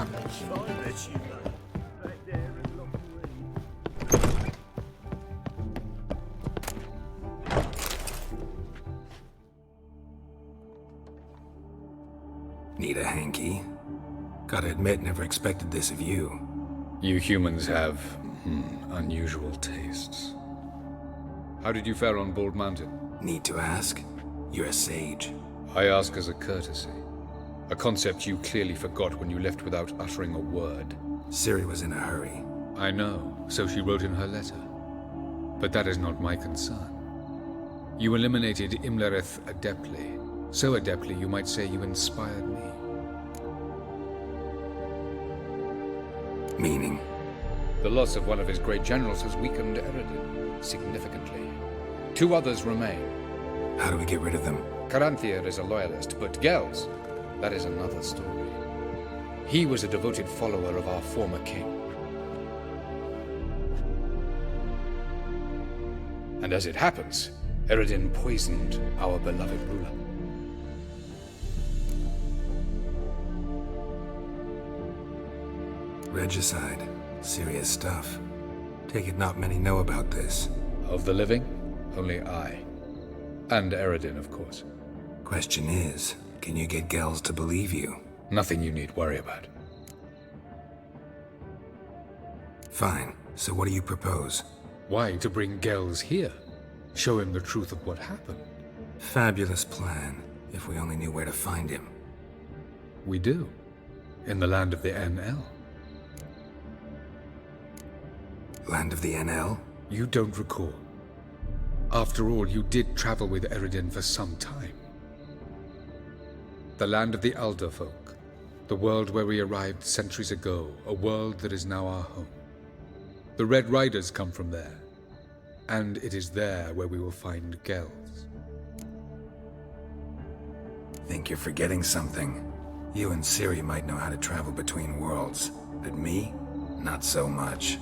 damage. Need a hanky? Gotta admit, never expected this of you. You humans have, unusual tastes. How did you fare on Bald Mountain? Need to ask? You're a sage. I ask as a courtesy. A concept you clearly forgot when you left without uttering a word. Ciri was in a hurry. I know, so she wrote in her letter. But that is not my concern. You eliminated Imlerith adeptly. So adeptly, you might say you inspired me. Meaning? The loss of one of his great generals has weakened Eredin significantly. 2 others remain. How do we get rid of them? Caranthir is a loyalist, but Gels, that is another story. He was a devoted follower of our former king. And as it happens, Eredin poisoned our beloved ruler. Regicide. Serious stuff. Take it not many know about this. Of the living, only I. And Eredin, of course. Question is, can you get Gels to believe you? Nothing you need worry about. Fine. So what do you propose? Why, to bring Gels here? Show him the truth of what happened. Fabulous plan, if we only knew where to find him. We do. In the land of the NL. Land of the NL? You don't recall. After all, you did travel with Eredin for some time. The land of the Elder folk. The world where we arrived centuries ago. A world that is now our home. The Red Riders come from there. And it is there where we will find Gels. Think you're forgetting something. You and Ciri might know how to travel between worlds, but me? Not so much.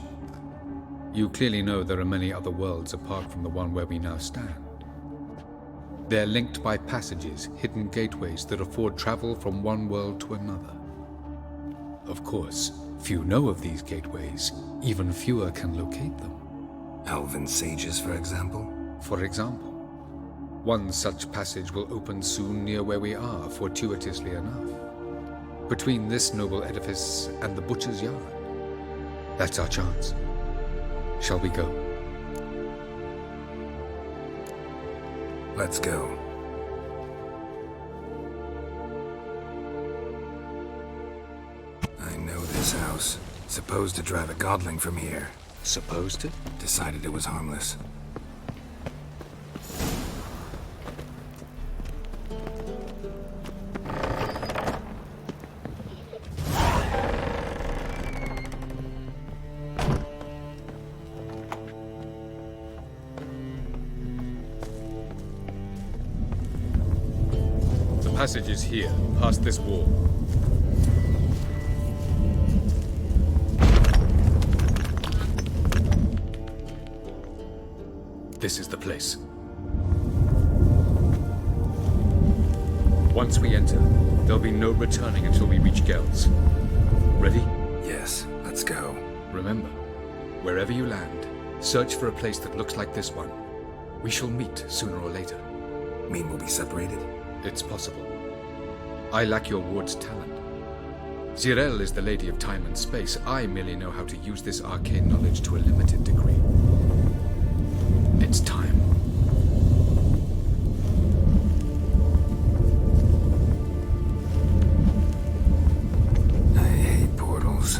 You clearly know there are many other worlds apart from the one where we now stand. They're linked by passages, hidden gateways that afford travel from one world to another. Of course, few know of these gateways, even fewer can locate them. Elven sages, for example? For example. One such passage will open soon near where we are, fortuitously enough. Between this noble edifice and the butcher's yard. That's our chance. Shall we go? Let's go. I know this house. Supposed to drive a godling from here. Supposed to? Decided it was harmless. The passage is here, past this wall. This is the place. Once we enter, there'll be no returning until we reach Gels. Ready? Yes, let's go. Remember, wherever you land, search for a place that looks like this one. We shall meet sooner or later. Mean we'll be separated? It's possible. I lack your ward's talent. Zirel is the lady of time and space. I merely know how to use this arcane knowledge to a limited degree. It's time. I hate portals.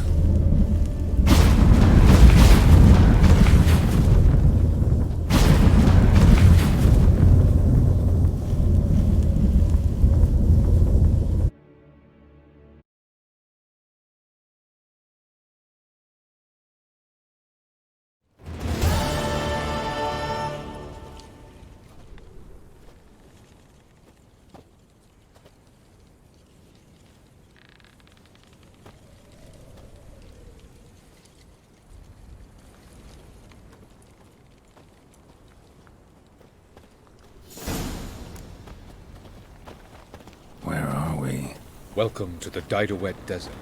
Welcome to the Didowet Desert.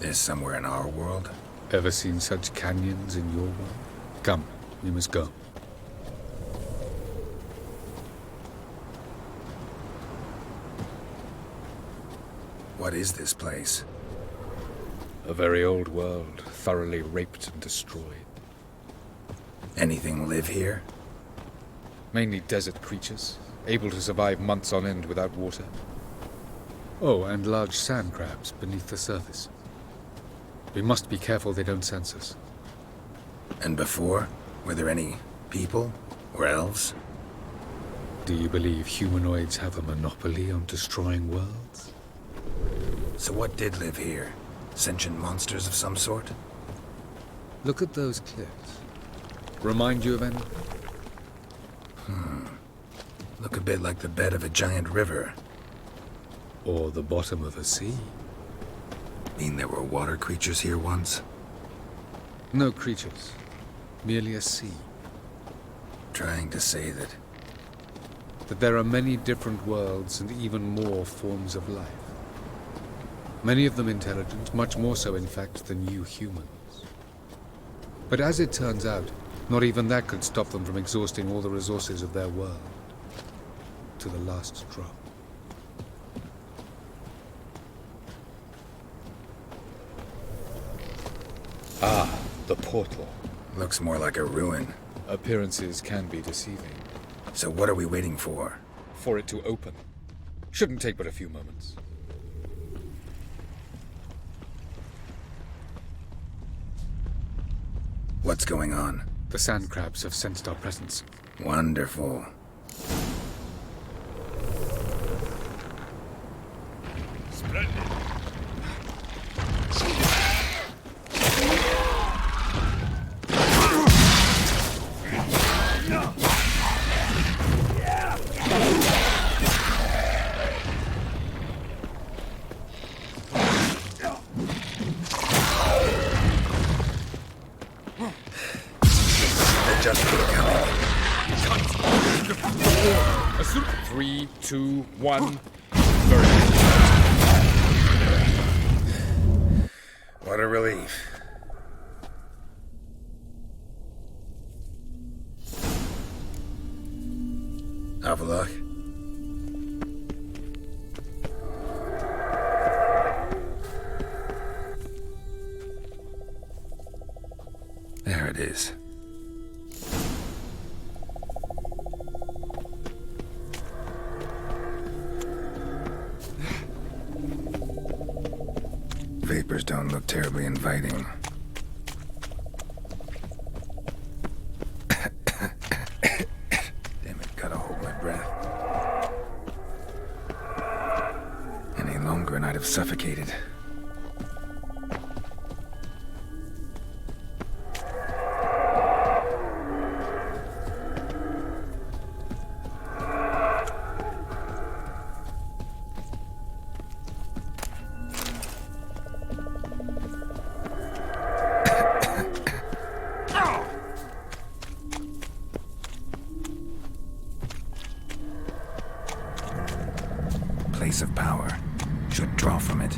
This somewhere in our world? Ever seen such canyons in your world? Come, we must go. What is this place? A very old world, thoroughly raped and destroyed. Anything live here? Mainly desert creatures, able to survive months on end without water. Oh, and large sand crabs beneath the surface. We must be careful they don't sense us. And before? Were there any people? Or elves? Do you believe humanoids have a monopoly on destroying worlds? So what did live here? Sentient monsters of some sort? Look at those cliffs. Remind you of any? Look a bit like the bed of a giant river. Or the bottom of a sea? Mean there were water creatures here once? No creatures. Merely a sea. Trying to say that... That there are many different worlds and even more forms of life. Many of them intelligent, much more so in fact than you humans. But as it turns out, not even that could stop them from exhausting all the resources of their world. To the last drop. Ah, the portal. Looks more like a ruin. Appearances can be deceiving. So what are we waiting for? For it to open. Shouldn't take but a few moments. What's going on? The sand crabs have sensed our presence. Wonderful. Just keep coming. 3, 2, 1. What a relief. Have a look. There it is. Vapors don't look terribly inviting. Damn it, gotta hold my breath. Any longer and I'd have suffocated. Place of power. Should draw from it.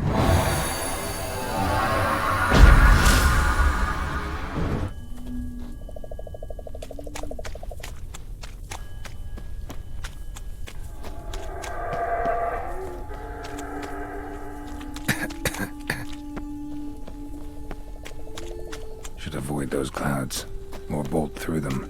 Should avoid those clouds, or bolt through them.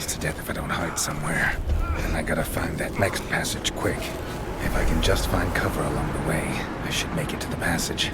freeze to death if I don't hide somewhere. And I gotta find that next passage quick. If I can just find cover along the way, I should make it to the passage.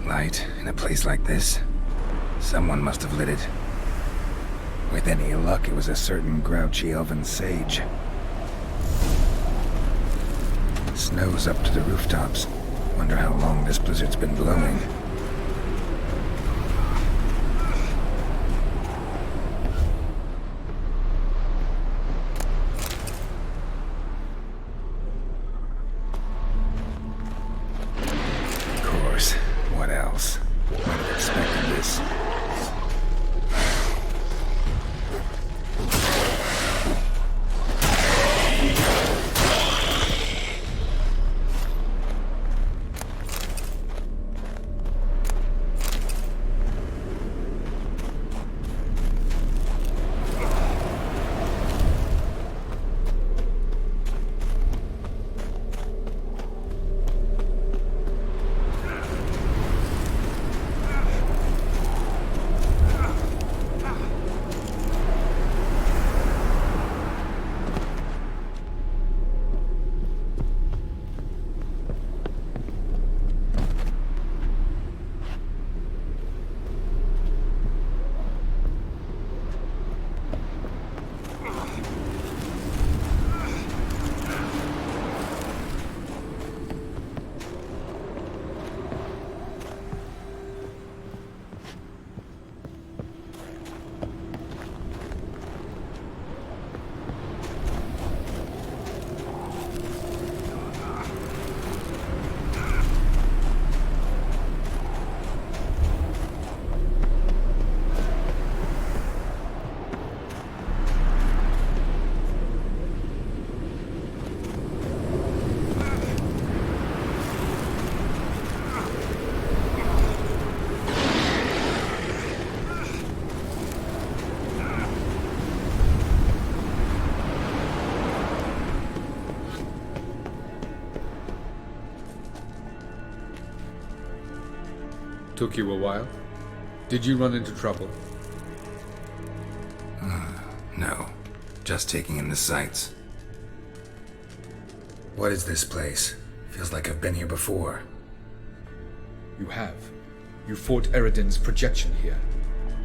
Light in a place like this? Someone must have lit it. With any luck, it was a certain grouchy elven sage. Snow's up to the rooftops. Wonder how long this blizzard's been blowing. What else? Might have expected this. Took you a while? Did you run into trouble? No. Just taking in the sights. What is this place? Feels like I've been here before. You have. You fought Eredin's projection here.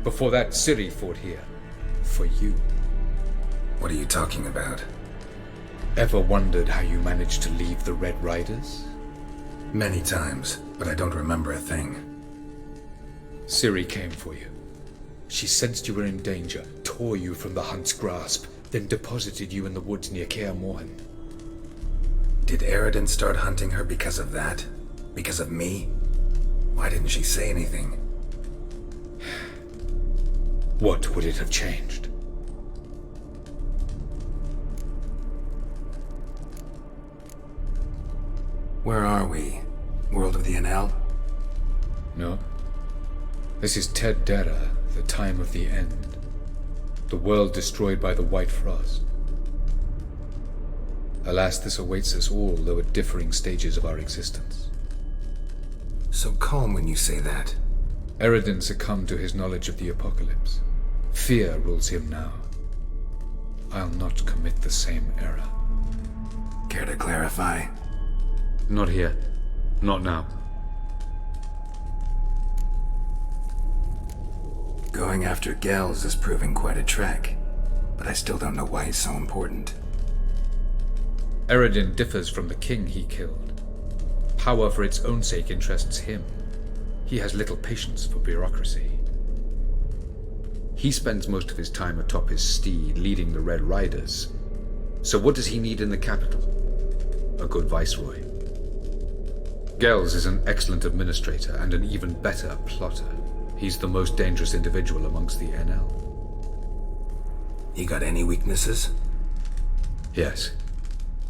Before that, Ciri fought here. For you. What are you talking about? Ever wondered how you managed to leave the Red Riders? Many times, but I don't remember a thing. Ciri came for you. She sensed you were in danger, tore you from the Hunt's grasp, then deposited you in the woods near Kaer Morhen. Did Eredin start hunting her because of that? Because of me? Why didn't she say anything? What would it have changed? Where are we? World of the Enel? No. This is Ted Dara, the time of the end. The world destroyed by the White Frost. Alas, this awaits us all, though at differing stages of our existence. So calm when you say that. Eredin succumbed to his knowledge of the apocalypse. Fear rules him now. I'll not commit the same error. Care to clarify? Not here. Not now. Going after Gels is proving quite a trek. but I still don't know why he's so important. Eredin differs from the king he killed. Power for its own sake interests him. He has little patience for bureaucracy. He spends most of his time atop his steed, leading the Red Riders. So what does he need in the capital? A good viceroy. Gels is an excellent administrator and an even better plotter. He's the most dangerous individual amongst the NL. He got any weaknesses? Yes.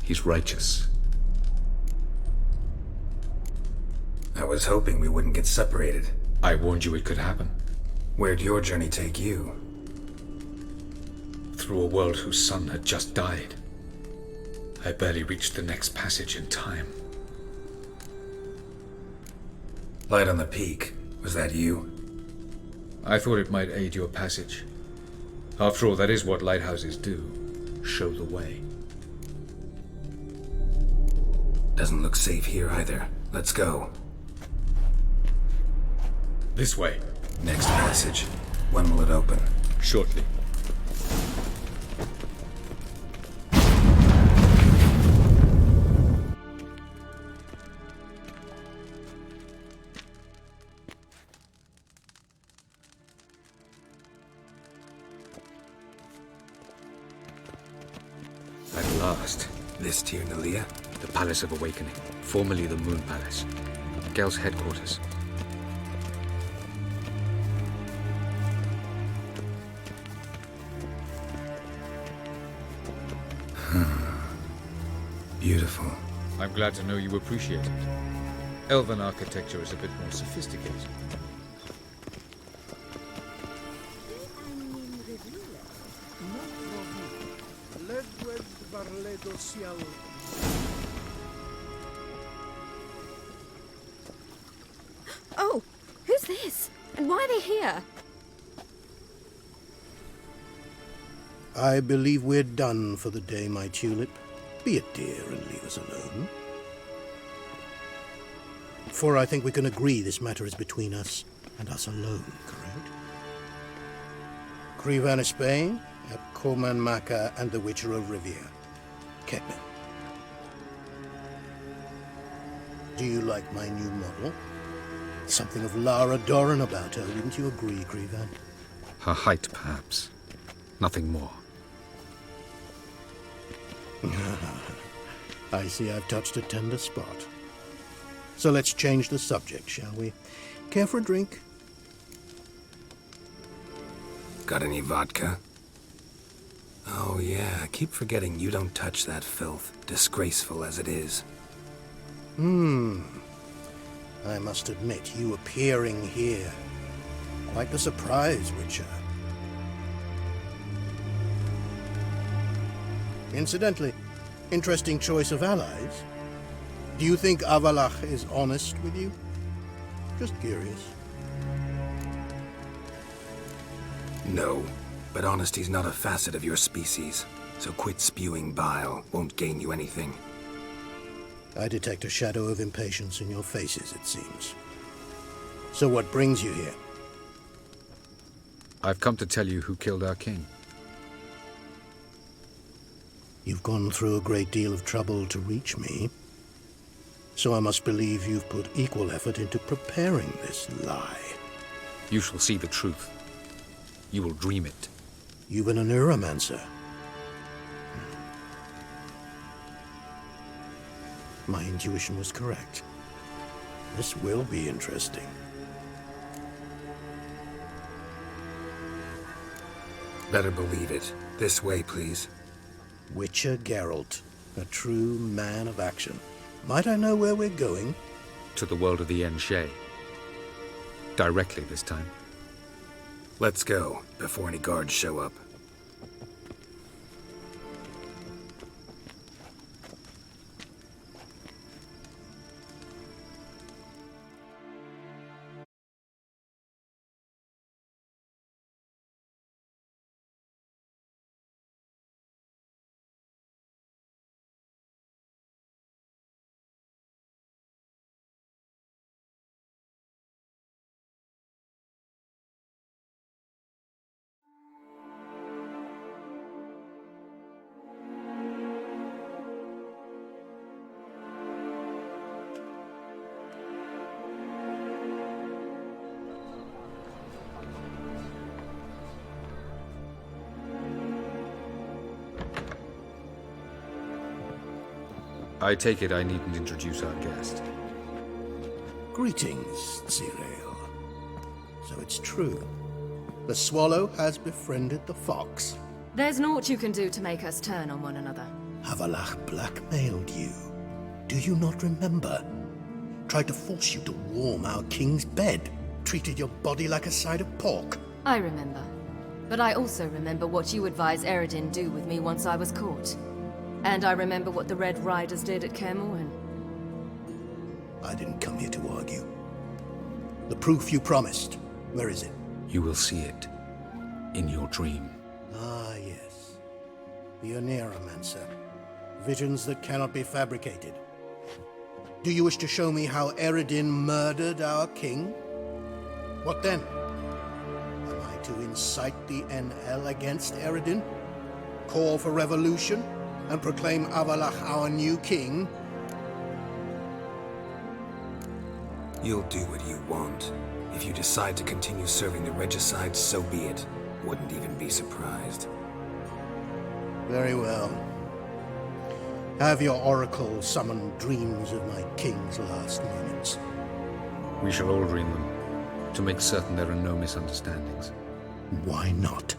He's righteous. I was hoping we wouldn't get separated. I warned you it could happen. Where'd your journey take you? Through a world whose son had just died. I barely reached the next passage in time. Light on the peak. Was that you? I thought it might aid your passage. After all, that is what lighthouses do. Show the way. Doesn't look safe here either. Let's go. This way. Next passage. When will it open? Shortly. At last. This Tyr Nalia? The Palace of Awakening, formerly the Moon Palace. Gel's headquarters. Beautiful. I'm glad to know you appreciate it. Elven architecture is a bit more sophisticated. Oh, who's this? And why are they here? I believe we're done for the day, my tulip. Be a dear and leave us alone. For I think we can agree this matter is between us and us alone, correct? Krivan Spain, at Koman Maka and the Witcher of Rivia. Ketman. Do you like my new model? Something of Lara Doran about her, wouldn't you agree, Krivan? Her height, perhaps. Nothing more. I see I've touched a tender spot. So let's change the subject, shall we? Care for a drink? Got any vodka? Oh yeah, I keep forgetting you don't touch that filth, disgraceful as it is. I must admit, you appearing here. Quite the surprise, Witcher. Incidentally, interesting choice of allies. Do you think Avalach is honest with you? Just curious. No, but honesty's not a facet of your species, so quit spewing bile. Won't gain you anything. I detect a shadow of impatience in your faces, it seems. So what brings you here? I've come to tell you who killed our king. You've gone through a great deal of trouble to reach me. So I must believe you've put equal effort into preparing this lie. You shall see the truth. You will dream it. You've been a neuromancer. My intuition was correct. This will be interesting. Better believe it. This way, please. Witcher Geralt, a true man of action. Might I know where we're going? To the world of the Enshe. Directly this time. Let's go, before any guards show up. I take it I needn't introduce our guest. Greetings, Zirael. So it's true. The swallow has befriended the fox. There's naught you can do to make us turn on one another. Havalach blackmailed you. Do you not remember? Tried to force you to warm our king's bed. Treated your body like a side of pork. I remember. But I also remember what you advised Eredin do with me once I was caught. And I remember what the Red Riders did at Kaer Morhen. I didn't come here to argue. The proof you promised, where is it? You will see it in your dream. Ah, yes. The Oneiromancer. Visions that cannot be fabricated. Do you wish to show me how Eredin murdered our king? What then? Am I to incite the NL against Eredin? Call for revolution? And proclaim Avalach our new king? You'll do what you want. If you decide to continue serving the regicide, so be it. Wouldn't even be surprised. Very well. Have your oracle summon dreams of my king's last moments. We shall all dream them, to make certain there are no misunderstandings. Why not?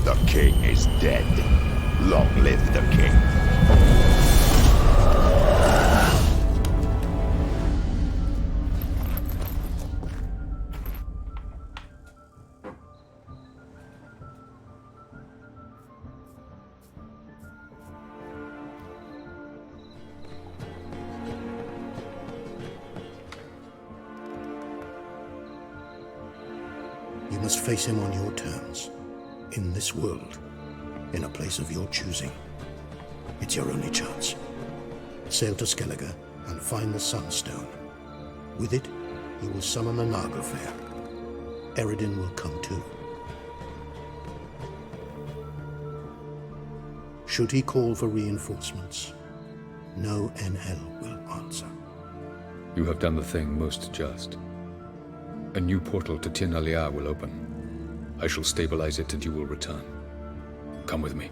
The king is dead. Long live the king. You must face him on your terms. In this world, in a place of your choosing. It's your only chance. Sail to Skellige and find the Sunstone. With it, you will summon the Nagelfair. Eredin will come too. Should he call for reinforcements, no NL will answer. You have done the thing most just. A new portal to Tir Naliar will open. I shall stabilize it and you will return. Come with me.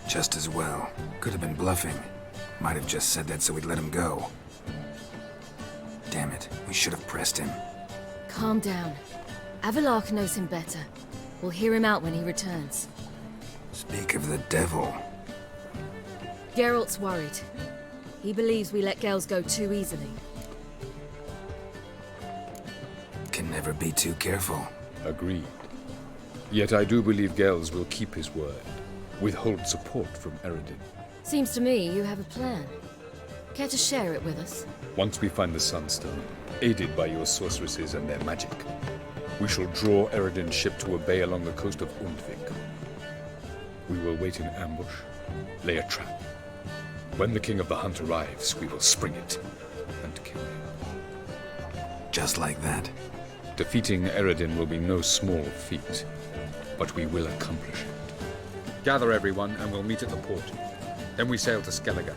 Just as well. Could have been bluffing. Might have just said that so we'd let him go. Damn it, we should have pressed him. Calm down. Avalach knows him better. We'll hear him out when he returns. Speak of the devil. Geralt's worried. He believes we let girls go too easily. Can never be too careful. Agreed. Yet I do believe Gels will keep his word. Withhold support from Eredin. Seems to me you have a plan. Care to share it with us? Once we find the Sunstone, aided by your sorceresses and their magic, we shall draw Eredin's ship to a bay along the coast of Undvik. We will wait in ambush, lay a trap. When the King of the Hunt arrives, we will spring it and kill him. Just like that. Defeating Eredin will be no small feat, but we will accomplish it. Gather everyone, and we'll meet at the port. Then we sail to Skellige.